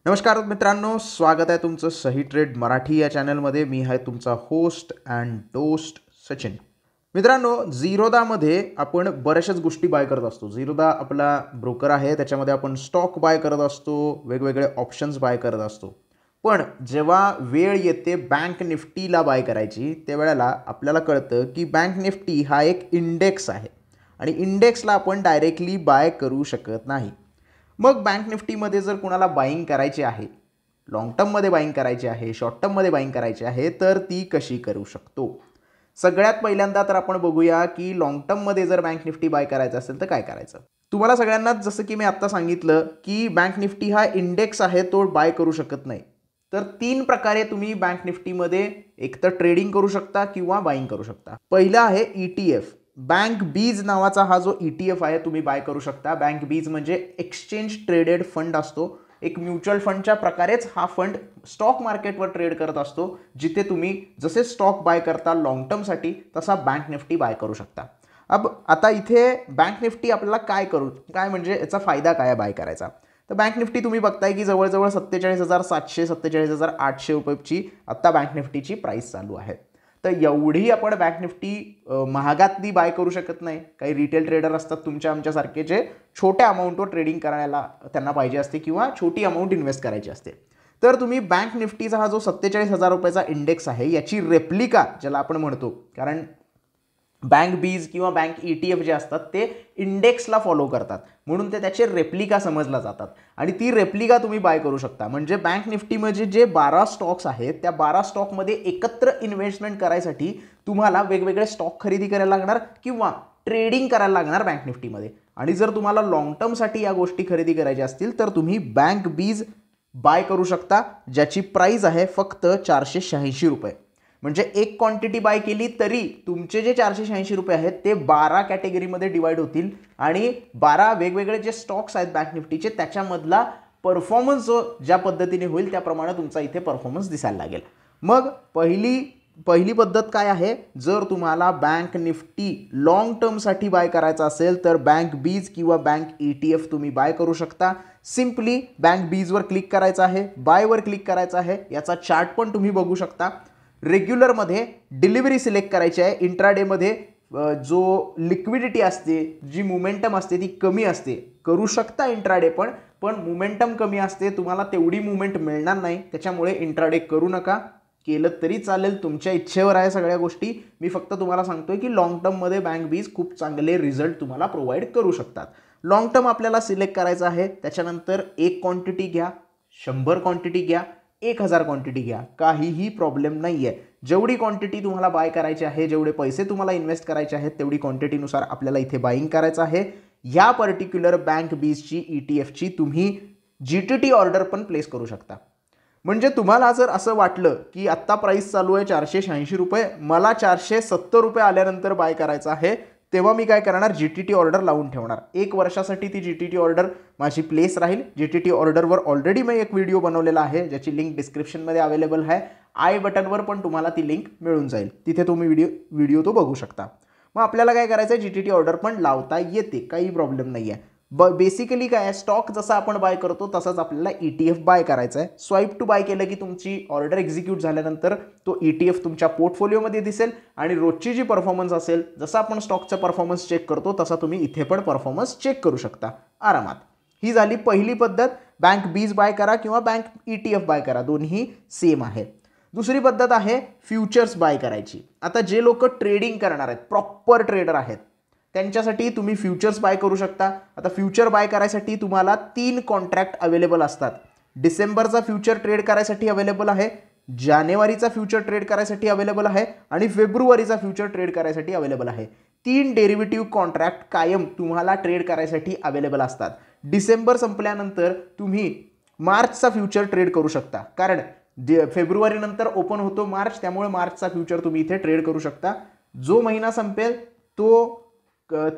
नमस्कार मित्रांनो, स्वागत आहे तुमचं सही ट्रेड मराठी या चॅनलमध्ये. मी आहे तुमचा होस्ट अँड टोस्ट सचिन. मित्रांनो, झिरोदामध्ये आपण बऱ्याचशाच गोष्टी बाय करत असतो. झिरोदा आपला ब्रोकर आहे, त्याच्यामध्ये आपण स्टॉक बाय करत असतो, वेगवेगळे ऑप्शन्स बाय करत असतो. पण जेव्हा वेळ येते बँक निफ्टीला बाय करायची, त्यावेळेला आपल्याला कळतं की बँक निफ्टी हा एक इंडेक्स आहे आणि इंडेक्सला आपण डायरेक्टली बाय करू शकत नाही. मग बँक निफ्टीमध्ये जर कोणाला बाईंग करायची आहे, लाँग टर्ममध्ये बाईंग करायची आहे, शॉर्ट टर्ममध्ये बाईंग करायची आहे, तर ती कशी करू शकतो? सगळ्यात पहिल्यांदा तर आपण बघूया की लाँग टर्ममध्ये जर बँक निफ्टी बाय करायचं असेल तर काय करायचं. तुम्हाला सगळ्यांनाच जसं की मी आत्ता सांगितलं की बँक निफ्टी हा इंडेक्स आहे, तो बाय करू शकत नाही. तर 3 प्रकारे तुम्ही बँक निफ्टीमध्ये एकतर ट्रेडिंग करू शकता किंवा बाईंग करू शकता. पहिलं आहे ETF. बँक बीज नावाचा हा जो ETF आहे तुम्ही बाय करू शकता. बँक बीज म्हणजे एक्सचेंज ट्रेडेड फंड असतो. एक म्युच्युअल फंडच्या प्रकारेच हा फंड स्टॉक मार्केटवर ट्रेड करत असतो, जिथे तुम्ही जसे स्टॉक बाय करता लाँग टर्मसाठी तसा बँक निफ्टी बाय करू शकता. आता इथे बँक निफ्टी आपल्याला काय म्हणजे याचा फायदा काय आहे बाय करायचा. तर बँक निफ्टी तुम्ही बघताय की जवळजवळ 47,700 47,800 रुपयाची आत्ता बँक निफ्टीची प्राईस चालू आहे. तर एवढी आपण बँक निफ्टी महागातली बाय करू शकत नाही. काही रिटेल ट्रेडर असतात तुमच्या आमच्यासारखे, जे छोट्या अमाऊंटवर ट्रेडिंग करायला त्यांना पाहिजे असते किंवा छोटी अमाऊंट इन्व्हेस्ट करायची असते. तर तुम्ही बँक निफ्टीचा हा जो 47,000 रुपयाचा इंडेक्स आहे, याची रेप्लिका ज्याला आपण म्हणतो, कारण बँक बीज किंवा बँक ETF जे असतात ते इंडेक्सला फॉलो करतात, म्हणून ते त्याचे रेप्लिका समजला जातात आणि ती रेप्लिका तुम्ही बाय करू शकता. म्हणजे बँक निफ्टीमध्ये जे 12 स्टॉक्स आहेत, त्या 12 स्टॉकमध्ये एकत्र इन्व्हेस्टमेंट करायसाठी तुम्हाला वेगवेगळे स्टॉक खरेदी करायला लागणार किंवा ट्रेडिंग करायला लागणार बँक निफ्टीमध्ये. आणि जर तुम्हाला लाँग टर्मसाठी या गोष्टी खरेदी करायच्या असतील तर तुम्ही बँक बीज बाय करू शकता, ज्याची प्राईस आहे फक्त 486 रुपये. म्हणजे एक क्वांटिटी बाय केली तरी तुमचे जे 486 रुपये आहेत ते 12 कॅटेगरीमध्ये डिवाइड होतील आणि 12 वेगवेगळे जे स्टॉक्स आहेत बँक निफ्टीचे, त्याच्यामधला परफॉर्मन्स जो ज्या पद्धतीने होईल त्याप्रमाणे तुमचा इथे परफॉर्मन्स दिसायला लागेल. मग पहिली पद्धत काय आहे, जर तुम्हाला बँक निफ्टी लाँग टर्मसाठी बाय करायचा असेल तर बँक बीज किंवा बँक ETF तुम्ही बाय करू शकता. सिम्पली बँक बीजवर क्लिक करायचं आहे, बायवर क्लिक करायचं आहे. याचा चार्ट पण तुम्ही बघू शकता. रेग्युलरमध्ये डिलिव्हरी सिलेक्ट करायची आहे. इंट्राडेमध्ये जो लिक्विडिटी असते, जी मोमेंटम असते ती कमी असते. करू शकता इंट्राडे पण मोमेंटम कमी असते, तुम्हाला तेवढी मुवमेंट मिळणार नाही, त्याच्यामुळे इंट्राडे करू नका. केलं तरी चालेल, तुमच्या इच्छेवर आहे सगळ्या गोष्टी. मी फक्त तुम्हाला सांगतोय की लाँग टर्ममध्ये बँक बीज खूप चांगले रिझल्ट तुम्हाला प्रोव्हाइड करू शकतात. लाँग टर्म आपल्याला सिलेक्ट करायचं आहे. त्याच्यानंतर 1 क्वांटिटी घ्या, 100 क्वांटिटी घ्या, 1000 क्वांटिटी घ्या, काहीही प्रॉब्लेम नाही आहे. जेवढी क्वांटिटी तुम्हाला बाय करायची आहे, जेवढे पैसे तुम्हाला इन्व्हेस्ट करायचे आहेत, तेवढी क्वांटिटीनुसार आपल्याला इथे बाईंग करायचं आहे. ह्या पर्टिक्युलर बँक बीजची ETFची तुम्ही GTT ऑर्डर पण प्लेस करू शकता. म्हणजे तुम्हाला जर असं वाटलं की आत्ता प्राईस चालू आहे 486 रुपये, मला 470 रुपये आल्यानंतर बाय करायचं आहे, तेव्हा मी काय करणार, GTT ऑर्डर लावून ठेवणार. 1 वर्षासाठी ती GTT ऑर्डर माझी प्लेस राहील. GTT ऑर्डरवर ऑलरेडी मी एक व्हिडिओ बनवलेला आहे, ज्याची लिंक डिस्क्रिप्शनमध्ये अवेलेबल आहे. आय बटनवर पण तुम्हाला ती लिंक मिळून जाईल, तिथे तुम्ही व्हिडिओ तो बघू शकता. मग आपल्याला काय करायचं आहे, GTT ऑर्डर पण लावता येते, काही प्रॉब्लेम नाही आहे. बेसिकली काय आहे, स्टॉक जसा आपण बाय करतो तसाच आपल्याला ETF बाय करायचा आहे. स्वाईप टू बाय केलं की तुमची ऑर्डर एक्झिक्यूट झाल्यानंतर तो ETF तुमच्या पोर्टफोलिओमध्ये दिसेल आणि रोजची जी परफॉर्मन्स असेल, जसं आपण स्टॉकचा परफॉर्मन्स चेक करतो तसा तुम्ही इथे पण परफॉर्मन्स चेक करू शकता आरामात. ही झाली पहिली पद्धत. बँक बीज बाय करा किंवा बँक ETF बाय करा, दोन्ही सेम आहे. दुसरी पद्धत आहे फ्युचर्स बाय करायची. आता जे लोक ट्रेडिंग करणार आहेत, प्रॉपर ट्रेडर आहेत, त्यांच्यासाठी तुम्ही फ्युचर्स बाय करू शकता. आता फ्युचर बाय करायसाठी तुम्हाला 3 कॉन्ट्रॅक्ट अवेलेबल असतात. डिसेंबरचा फ्युचर ट्रेड करायसाठी अवेलेबल आहे, जानेवारीचा फ्युचर ट्रेड करायसाठी अवेलेबल आहे आणि फेब्रुवारीचा फ्युचर ट्रेड करायसाठी अवेलेबल आहे. 3 डेरिव्हेटिव्ह कॉन्ट्रॅक्ट कायम तुम्हाला ट्रेड करायसाठी अवेलेबल असतात. डिसेंबर संपल्यानंतर तुम्ही मार्चचा फ्युचर ट्रेड करू शकता, कारण फेब्रुवारी नंतर ओपन होतो मार्च, त्यामुळे मार्चचा फ्युचर तुम्ही इथे ट्रेड करू शकता. जो महिना संपेल तो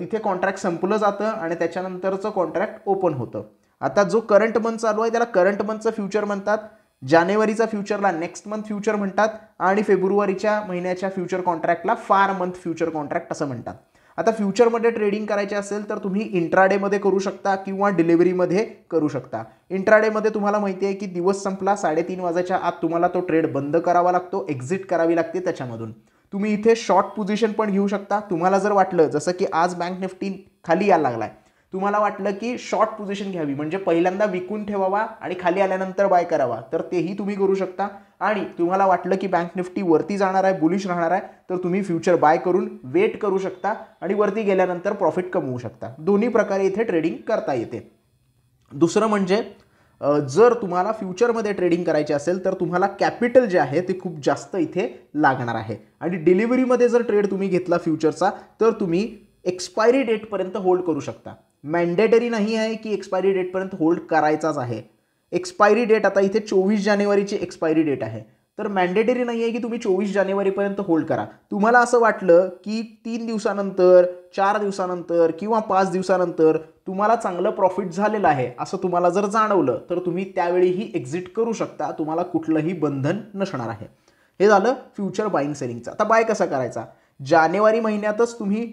तिथे कॉन्ट्रॅक्ट संपलं जातं आणि त्याच्यानंतरचं कॉन्ट्रॅक्ट ओपन होतं. आता जो करंट मंथ चालू आहे त्याला करंट मंथचं फ्युचर म्हणतात, जानेवारीचा फ्युचरला नेक्स्ट मंथ फ्युचर म्हणतात आणि फेब्रुवारीच्या महिन्याच्या फ्युचर कॉन्ट्रॅक्टला फार मंथ फ्युचर कॉन्ट्रॅक्ट असं म्हणतात. आता फ्युचरमध्ये ट्रेडिंग करायचे असेल तर तुम्ही इंट्राडेमध्ये करू शकता किंवा डिलिव्हरीमध्ये करू शकता. इंट्राडेमध्ये तुम्हाला माहिती आहे की दिवस संपला 3:30 वाजायच्या आत तुम्हाला तो ट्रेड बंद करावा लागतो, एक्झिट करावी लागते त्याच्यामधून. तुम्ही इथे शॉर्ट पोझिशन पण घेऊ शकता. तुम्हाला जर वाटलं जसं की आज बँक निफ्टी खाली यायला लागलाय, तुम्हाला वाटलं की शॉर्ट पोझिशन घ्यावी म्हणजे पहिल्यांदा विकून ठेवावा आणि खाली आल्यानंतर बाय करावा, तर तेही तुम्ही करू शकता. आणि तुम्हाला वाटलं की बँक निफ्टी वरती जाणार आहे, बुलिश राहणार आहे, तर तुम्ही फ्युचर बाय करून वेट करू शकता आणि वरती गेल्यानंतर प्रॉफिट कमवू शकता. दोन्ही प्रकारे इथे ट्रेडिंग करता येते. दुसरं म्हणजे जर तुम्हाला फ्युचरमध्ये ट्रेडिंग करायचे असेल तर तुम्हाला कॅपिटल जे आहे ते खूप जास्त इथे लागणार आहे. आणि डिलिव्हरीमध्ये जर ट्रेड तुम्ही घेतला फ्युचरचा तर तुम्ही एक्सपायरी डेटपर्यंत होल्ड करू शकता. मॅन्डेटरी नाही आहे की एक्सपायरी डेटपर्यंत होल्ड करायचाच आहे. एक्सपायरी डेट आता इथे 24 जानेवारीची एक्सपायरी डेट आहे, तर मॅन्डेटरी नाही आहे की तुम्ही 24 जानेवारीपर्यंत होल्ड करा. तुम्हाला असं वाटलं की 3 दिवसानंतर, 4 दिवसानंतर किंवा 5 दिवसानंतर तुम्हाला चांगलं प्रॉफिट झालेलं आहे असं तुम्हाला जर जाणवलं तर तुम्ही त्यावेळीही एक्झिट करू शकता. तुम्हाला कुठलंही बंधन नसणार आहे. हे झालं फ्युचर बाईंग सेलिंगचं. आता बाय कसा करायचा? जानेवारी महिन्यातच तुम्ही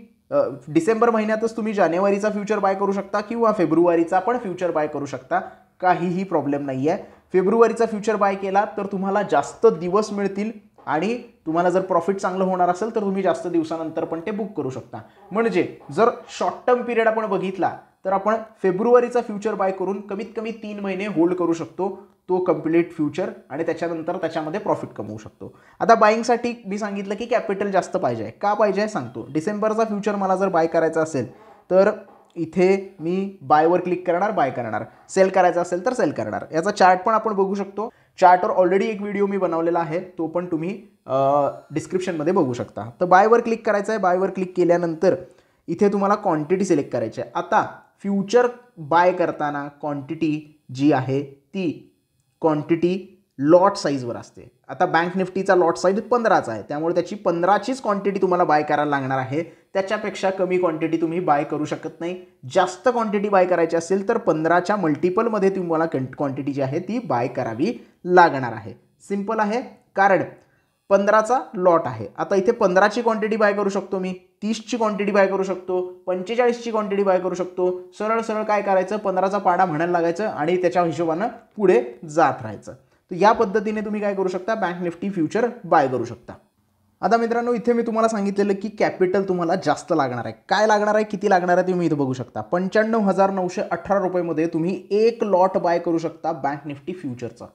डिसेंबर महिन्यातच तुम्ही जानेवारीचा फ्युचर बाय करू शकता किंवा फेब्रुवारीचा पण फ्युचर बाय करू शकता. काहीही प्रॉब्लेम नाही आहे. फेब्रुवारीचा फ्युचर बाय केला तर तुम्हाला जास्त दिवस मिळतील आणि तुम्हाला जर प्रॉफिट चांगलं होणार असेल तर तुम्ही जास्त दिवसानंतर पण ते बुक करू शकता. म्हणजे जर शॉर्ट टर्म पिरियड आपण बघितला तर आपण फेब्रुवारीचा फ्युचर बाय करून कमीत कमी 3 महिने होल्ड करू शकतो तो कंप्लीट फ्युचर आणि त्याच्यानंतर त्याच्यामध्ये प्रॉफिट कमवू शकतो. आता बाईंगसाठी मी सांगितलं की कॅपिटल जास्त पाहिजे. का पाहिजे सांगतो. डिसेंबरचा फ्युचर मला जर बाय करायचा असेल तर इथे मी बायवर क्लिक करणार, बाय करणार. सेल करायचा असेल तर सेल करणार. याचा चार्ट पण आपण बघू शकतो. चार्टवर ऑलरेडी एक व्हिडिओ मी बनवलेला आहे, तो पण तुम्ही डिस्क्रिप्शनमध्ये बघू शकता. तर बायवर क्लिक करायचं आहे. बायवर क्लिक केल्यानंतर इथे तुम्हाला क्वांटिटी सिलेक्ट करायची आहे. आता फ्युचर बाय करताना क्वांटिटी जी आहे ती क्वांटिटी लॉट साईजवर असते. आता बँक निफ्टीचा लॉट साईज 15चा आहे, त्यामुळे त्याची 15चीच क्वांटिटी तुम्हाला बाय करायला लागणार आहे. त्याच्यापेक्षा कमी क्वांटिटी तुम्ही बाय करू शकत नाही. जास्त क्वांटिटी बाय करायची असेल तर 15च्या मल्टिपलमध्ये तुम्हाला क्वांटिटी जी आहे ती बाय करावी लागणार आहे. सिंपल आहे, कारण 15चा लॉट आहे. आता इथे 15ची क्वांटिटी बाय करू शकतो मी, 30ची क्वांटिटी बाय करू शकतो, 45ची क्वांटिटी बाय करू शकतो. सरळ सरळ काय करायचं, 15चा पाडा म्हणायला लागायचं आणि त्याच्या हिशोबानं पुढे जात राहायचं. तर या पद्धतीने तुम्ही काय करू शकता, बँक निफ्टी फ्युचर बाय करू शकता. आता मित्रांनो इथे मी तुम्हाला सांगितलेलं की कॅपिटल तुम्हाला जास्त लागणार आहे. काय लागणार आहे, किती लागणार आहे तुम्ही इथे बघू शकता. 95,918 रुपयेमध्ये तुम्ही एक लॉट बाय करू शकता बँक निफ्टी फ्युचरचा.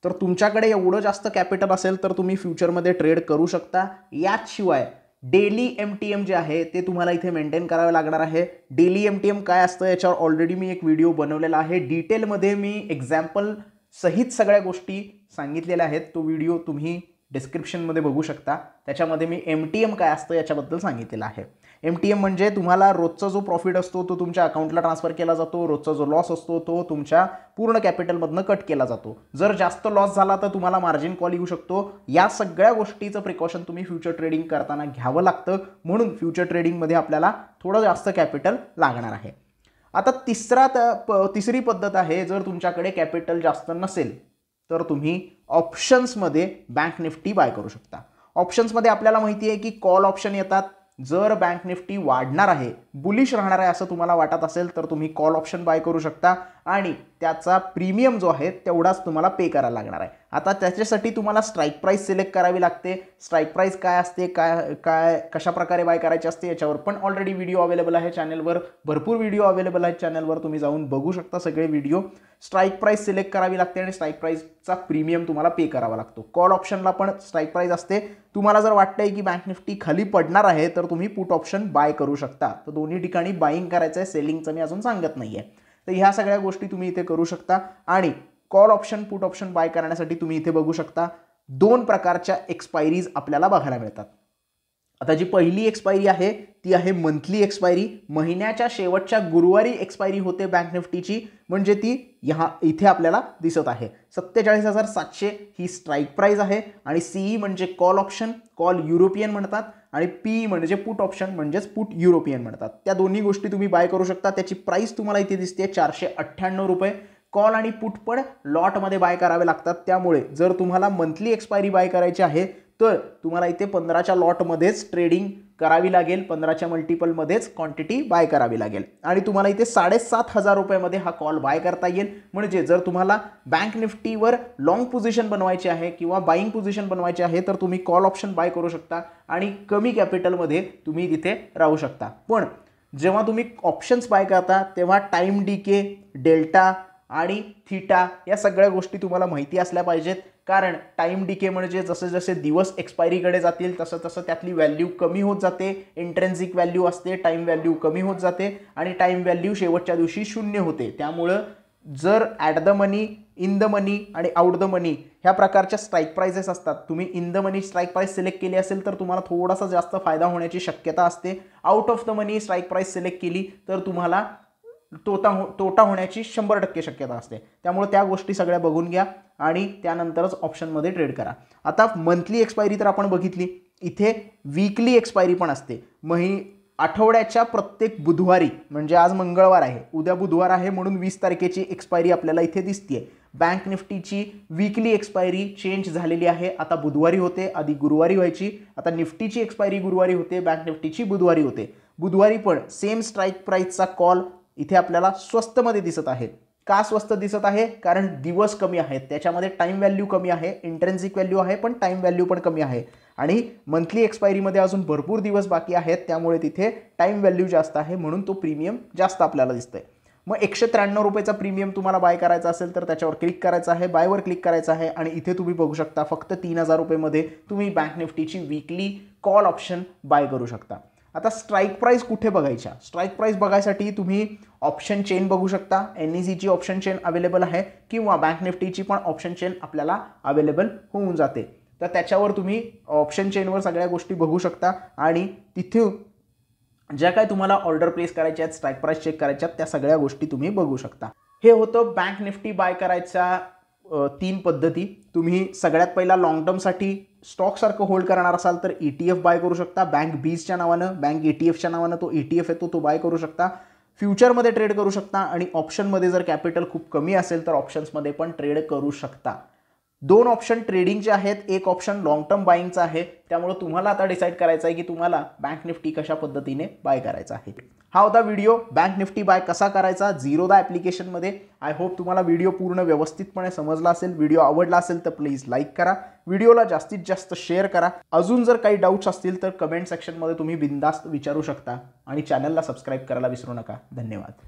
तर तुमच्याकडे एवढं जास्त कॅपिटल असेल तर तुम्ही फ्युचरमध्ये ट्रेड करू शकता. याशिवाय डेली MTM जे आहे ते तुम्हाला इथे मेंटेन करावे लागणार आहे. डेली MTM काय असतं याच्यावर ऑलरेडी मी एक व्हिडिओ बनवलेला आहे. डिटेलमध्ये मी एक्झाम्पल सहित सगळ्या गोष्टी सांगितलेल्या आहेत. तो व्हिडिओ तुम्ही डिस्क्रिप्शनमध्ये बघू शकता. त्याच्यामध्ये मी MTM काय असतं याच्याबद्दल सांगितलेलं आहे. MTM म्हणजे तुम्हाला रोजचा जो प्रॉफिट असतो तो तुमच्या अकाउंटला ट्रान्सफर केला जातो. रोजचा जो लॉस असतो तो तुमच्या पूर्ण कॅपिटलमधनं कट केला जातो. जर जास्त लॉस झाला तर तुम्हाला मार्जिन कॉल येऊ शकतो. या सगळ्या गोष्टीचं प्रिकॉशन तुम्ही फ्युचर ट्रेडिंग करताना घ्यावं लागतं. म्हणून फ्युचर ट्रेडिंगमध्ये आपल्याला थोडं जास्त कॅपिटल लागणार आहे. आता तिसरी पद्धत आहे, जर तुमच्याकडे कॅपिटल जास्त नसेल तर तुम्ही ऑप्शन्समध्ये बँक निफ्टी बाय करू शकता. ऑप्शन्समध्ये आपल्याला माहिती आहे की कॉल ऑप्शन येतात. जर बँक निफ्टी वाढणार आहे, बुलिश राहणार आहे असं तुम्हाला वाटत असेल तर तुम्ही कॉल ऑप्शन बाय करू शकता आणि त्याचा प्रीमियम जो आहे तेवढाच तुम्हाला पे करायला लागणार आहे. आता त्याच्यासाठी तुम्हाला स्ट्राईक प्राईस सिलेक्ट करावी लागते. स्ट्राईक प्राईस काय असते, कशा प्रकारे बाय करायची असते याच्यावर पण ऑलरेडी व्हिडिओ अवेलेबल आहे चॅनलवर. भरपूर व्हिडिओ अवेलेबल आहेत चॅनलवर, तुम्ही जाऊन बघू शकता सगळे व्हिडिओ. स्ट्राईक प्राईस सिलेक्ट करावी लागते आणि स्ट्राईक प्राईसचा प्रीमियम तुम्हाला पे करावा लागतो. कॉल ऑप्शनला पण स्ट्राईक प्राईस असते. तुम्हाला जर वाटतंय की बँक निफ्टी खाली पडणार आहे तर तुम्ही पुट ऑप्शन बाय करू शकता. तर दोन्ही ठिकाणी बाईंग करायचं आहे, सेलिंगचं मी अजून सांगत नाही आहे. तर ह्या सगळ्या गोष्टी तुम्ही इथे करू शकता. आणि call option put option buy करण्यासाठी तुम्ही इथे बघू शकता 2 प्रकारच्या एक्सपायरीज आपल्याला बघायला मिळतात. आता जी पहिली एक्सपायरी आहे ती आहे मंथली एक्सपायरी. महिन्याच्या शेवटच्या गुरुवारी एक्सपायरी होते बँक निफ्टीची, म्हणजे ती इथे आपल्याला दिसत आहे. 47,700 ही स्ट्राईक प्राईस आहे. आणि CE म्हणजे कॉल ऑप्शन, कॉल युरोपियन म्हणतात, आणि PE म्हणजे पुट ऑप्शन म्हणजेच पुट युरोपियन म्हणतात. त्या दोन्ही गोष्टी तुम्ही बाय करू शकता. त्याची प्राईस तुम्हाला इथे दिसते 498 रुपये. कॉल आणि पुट पण लॉटमध्ये बाय करावे लागतात. त्यामुळे जर तुम्हाला मंथली एक्सपायरी बाय करायची आहे तर तुम्हाला इथे 15च्या लॉटमध्येच ट्रेडिंग करावी लागेल, 15च्या मल्टिपलमध्येच क्वांटिटी बाय करावी लागेल आणि तुम्हाला इथे 7,500 रुपयामध्ये हा कॉल बाय करता येईल. म्हणजे जर तुम्हाला बँक निफ्टीवर लॉंग पोझिशन बनवायची आहे किंवा बाईंग पोझिशन बनवायची आहे तर तुम्ही कॉल ऑप्शन बाय करू शकता आणि कमी कॅपिटलमध्ये तुम्ही तिथे राहू शकता. पण जेव्हा तुम्ही ऑप्शन्स बाय करता तेव्हा टाईम डिके, डेल्टा आणि थीटा या सगळ्या गोष्टी तुम्हाला माहिती असल्या पाहिजेत. कारण टाईम डिके म्हणजे जसे जसे दिवस एक्सपायरीकडे जातील तसं तसं त्यातली व्हॅल्यू कमी होत जाते. इंट्रेन्सिक व्हॅल्यू असते, टाईम व्हॅल्यू कमी होत जाते आणि टाईम व्हॅल्यू शेवटच्या दिवशी 0 होते. त्यामुळं जर at the money, in the money आणि आउट द मनी ह्या प्रकारच्या स्ट्राईक प्राइसेस असतात. तुम्ही in the money strike price select केली असेल तर तुम्हाला थोडासा जास्त फायदा होण्याची शक्यता असते. Out of the money strike price select केली तर तुम्हाला तोटा होण्याची 100% शक्यता असते. त्यामुळे त्या गोष्टी सगळ्या बघून घ्या आणि त्यानंतरच ऑप्शनमध्ये ट्रेड करा. आता मंथली एक्सपायरी तर आपण बघितली, इथे वीकली एक्सपायरी पण असते. आठवड्याच्या प्रत्येक बुधवारी, म्हणजे आज मंगळवार आहे, उद्या बुधवार आहे म्हणून 20 तारखेची एक्सपायरी आपल्याला इथे दिसतीये. बँक निफ्टीची वीकली एक्सपायरी चेंज झालेली आहे, आता बुधवारी होते, आधी गुरुवारी व्हायची. आता निफ्टीची एक्सपायरी गुरुवारी होते, बँक निफ्टीची बुधवारी होते. बुधवारी पण सेम स्ट्राईक प्राइसचा कॉल इथे आपल्याला स्वस्तमध्ये दिसत आहे. का स्वस्त दिसत आहे? कारण दिवस कमी आहेत, त्याच्यामध्ये टाईम व्हॅल्यू कमी आहे, इंट्रेन्सिक व्हॅल्यू आहे पण टाईम व्हॅल्यू पण कमी आहे आणि मंथली एक्सपायरीमध्ये अजून भरपूर दिवस बाकी आहेत. त्यामुळे तिथे टाईम व्हॅल्यू जास्त आहे म्हणून तो प्रीमियम जास्त आपल्याला दिसतंय. मग 193 रुपयाचा प्रीमियम तुम्हाला बाय करायचा असेल तर त्याच्यावर क्लिक करायचं आहे, बायवर क्लिक करायचं आहे आणि इथे तुम्ही बघू शकता फक्त 3000 रुपयेमध्ये तुम्ही बँक निफ्टीची वीकली कॉल ऑप्शन बाय करू शकता. आता स्ट्राईक प्राइस कुठे बघायच्या? स्ट्राईक प्राइस बघायसाठी तुम्ही ऑप्शन चेन बघू शकता. NECची ऑप्शन चेन अवेलेबल आहे किंवा बँक निफ्टीची पण ऑप्शन चेन आपल्याला अवेलेबल होऊन जाते. तर त्याच्यावर तुम्ही ऑप्शन चेनवर सगळ्या गोष्टी बघू शकता आणि तिथे ज्या काय तुम्हाला ऑर्डर प्लेस करायच्या आहेत, स्ट्राईक प्राइस चेक करायच्या आहेत, त्या सगळ्या गोष्टी तुम्ही बघू शकता. हे होतं बँक निफ्टी बाय करायच्या 3 पद्धती. तुम्ही सगळ्यात पहिला लॉंग टर्मसाठी स्टॉकसारखं होल्ड करणार असाल तर ETF बाय करू शकता. बँक बीजच्या नावानं, बँक ETFच्या नावानं तो ETF येतो, तो बाय करू शकता. फ्युचरमध्ये ट्रेड करू शकता आणि ऑप्शनमध्ये जर कॅपिटल खूप कमी असेल तर ऑप्शन्समध्ये पण ट्रेड करू शकता. 2 ऑप्शन ट्रेडिंगचे आहेत, एक ऑप्शन लॉंग टर्म बाईंगचा आहे. त्यामुळे तुम्हाला आता डिसाईड करायचं आहे की तुम्हाला बँक निफ्टी कशा पद्धतीने बाय करायचा आहे. हा होता व्हिडिओ बँक निफ्टी बाय कसा करायचा झिरोदा ॲप्लिकेशनमध्ये. आय होप तुम्हाला व्हिडिओ पूर्ण व्यवस्थितपणे समजला असेल. व्हिडिओ आवडला असेल तर प्लीज लाईक करा, व्हिडिओला जास्तीत जास्त शेअर करा. अजून जर काही डाऊट्स असतील तर कमेंट सेक्शनमध्ये तुम्ही बिंदास्त विचारू शकता आणि चॅनलला सबस्क्राईब करायला विसरू नका. धन्यवाद.